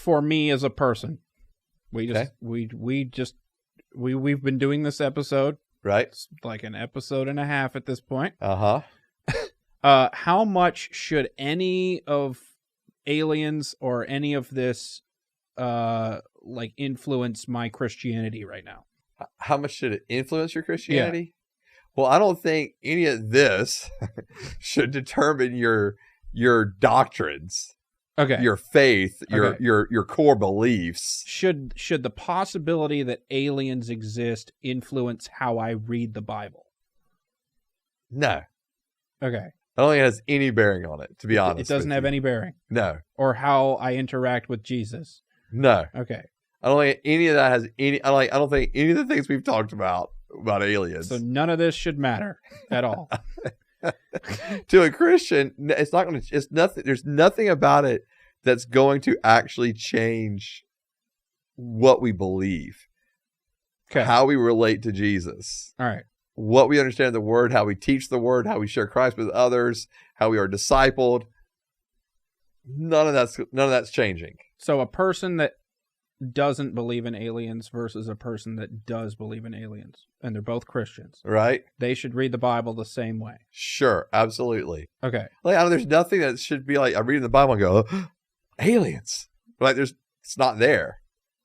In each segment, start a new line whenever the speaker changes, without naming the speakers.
for me as a person. We've been doing this episode.
Right.
It's like an episode and a half at this point.
Uh-huh.
How much should any of aliens or any of this like influence my Christianity right now?
How much should it influence your Christianity? Yeah. Well, I don't think any of this should determine your doctrines.
Okay.
Your faith, your core beliefs.
Should the possibility that aliens exist influence how I read the Bible?
No.
Okay.
I don't think it has any bearing on it, to be honest.
It doesn't have any bearing?
No.
Or how I interact with Jesus?
No.
Okay.
I don't think any of that has any. I don't think any of the things we've talked about aliens.
So none of this should matter at all.
To a Christian, it's not going to. It's nothing. There's nothing about it that's going to actually change what we believe.
Okay.
How we relate to Jesus.
All right.
What we understand the Word, how we teach the Word, how we share Christ with others, how we are discipled. None of that's changing.
So a person that doesn't believe in aliens versus a person that does believe in aliens, and they're both Christians,
right? They
should read the Bible the same way.
Sure, absolutely.
Okay.
Like, there's nothing that should be like, I read in the Bible and go, oh, aliens. Like, it's not there.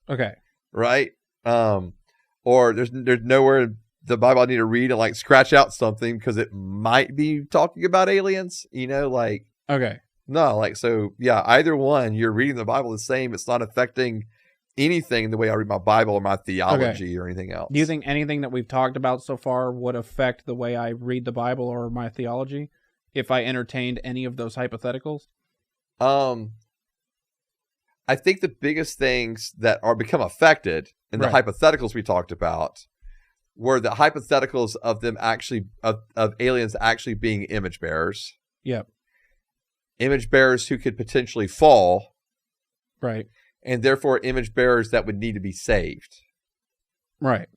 Okay.
Right? Or there's nowhere in the Bible I need to read and like scratch out something because it might be talking about aliens, like.
Okay.
No, like, so yeah, either one, you're reading the Bible the same. It's not affecting anything the way I read my Bible or my theology or anything else.
Do you think anything that we've talked about so far would affect the way I read the Bible or my theology if I entertained any of those hypotheticals?
I think the biggest things that are become affected in the hypotheticals we talked about were the hypotheticals of them actually of aliens actually being image bearers.
Yep.
Image bearers who could potentially fall.
Right.
And therefore image bearers that would need to be saved.
Right.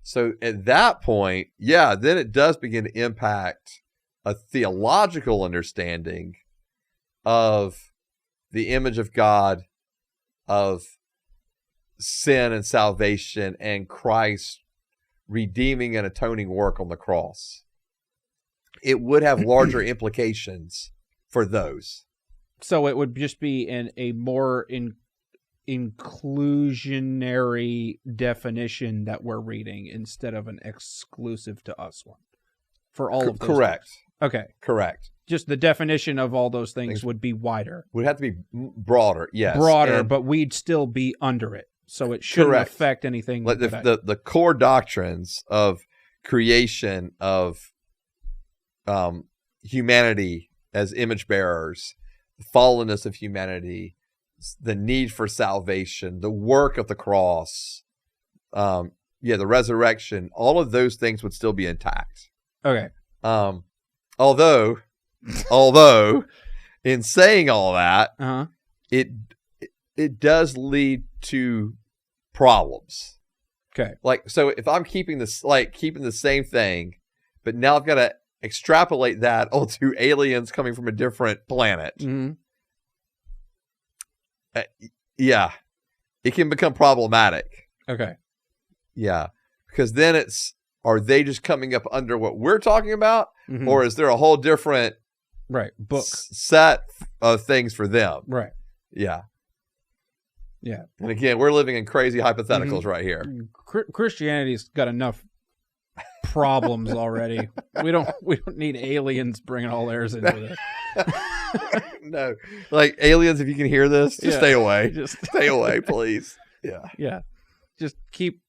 So at that point, yeah, then it does begin to impact a theological understanding of the image of God, of sin and salvation, and Christ's redeeming and atoning work on the cross. It would have larger implications for those.
So it would just be a more inclusionary definition that we're reading instead of an exclusive to us one for all of those.
Correct.
Things. Okay.
Correct.
Just the definition of all those things would be wider.
Would have to be broader, yes.
Broader, but we'd still be under it. So it shouldn't affect anything.
Like the core doctrines of creation, of humanity as image bearers, the fallenness of humanity, the need for salvation, the work of the cross, the resurrection, all of those things would still be intact.
Okay.
Although in saying all that, it does lead to problems.
Okay.
Like, so if I'm keeping the same thing, but now I've got to extrapolate that onto aliens coming from a different planet.
Mm-hmm.
Yeah, it can become problematic.
Okay.
Yeah, because then are they just coming up under what we're talking about, or is there a whole different
book
set of things for them?
Right.
Yeah.
Yeah.
And again, we're living in crazy hypotheticals right here.
Christianity's got enough problems already. We don't need aliens bringing all theirs into this.
No, like aliens, if you can hear this, just stay away.
Just
stay away, please. Yeah.
Yeah. Just keep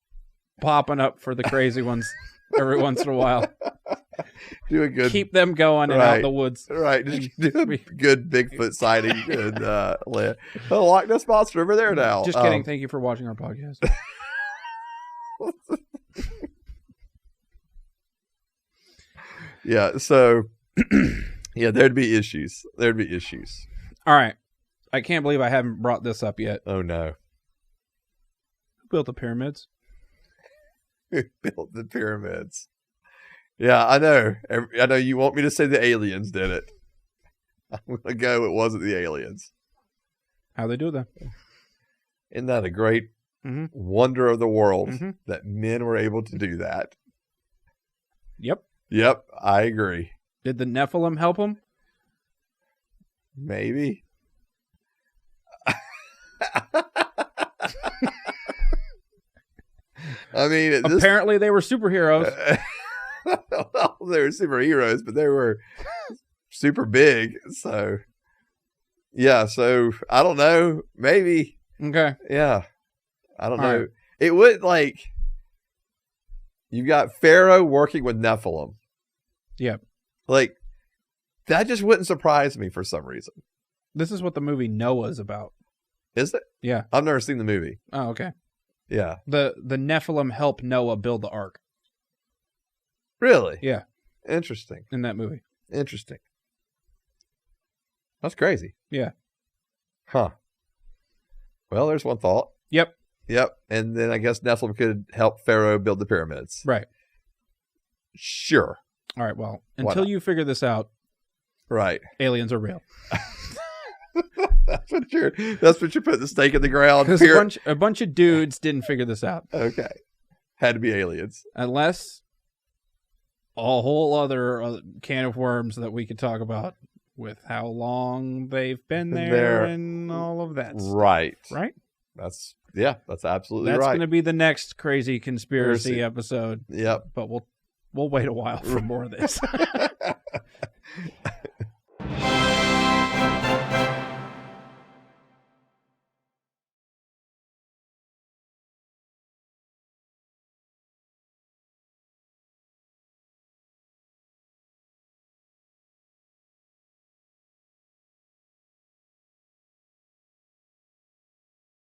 popping up for the crazy ones every once in a while.
Do a good.
Keep them going and out in the woods.
Right. Just do a good Bigfoot sighting and the Loch Ness Monster over there now.
Just kidding. Thank you for watching our podcast.
Yeah. So. Yeah, there'd be issues.
All right. I can't believe I haven't brought this up yet.
Oh, no.
Who built the pyramids?
Who built the pyramids? Yeah, I know. I know you want me to say the aliens did it. I'm going to go, it wasn't the aliens.
How'd they do that?
Isn't that a great wonder of the world that men were able to do that?
Yep.
Yep, I agree.
Did the Nephilim help him?
Maybe. I mean,
apparently they were superheroes.
Well, they were superheroes, but they were super big. So, yeah. So I don't know. Maybe.
Okay.
Yeah. I don't know.
Right.
It would you got Pharaoh working with Nephilim.
Yep.
Like that just wouldn't surprise me for some reason.
This is what the movie Noah's about.
Is it?
Yeah.
I've never seen the movie.
Oh, okay.
Yeah.
The Nephilim help Noah build the ark.
Really?
Yeah.
Interesting.
In that movie.
Interesting. That's crazy.
Yeah.
Huh. Well, there's one thought.
Yep.
Yep. And then I guess Nephilim could help Pharaoh build the pyramids.
Right.
Sure.
All right. Well, until you figure this out,
right,
aliens are real.
That's what you're putting the stake in the ground.
Because a bunch of dudes didn't figure this out.
Okay. Had to be aliens.
Unless a whole other can of worms that we could talk about with how long they've been there and all of that stuff.
Right.
Right?
That's absolutely right.
That's going to be the next crazy conspiracy episode.
Yep.
But we'll wait a while for more of this.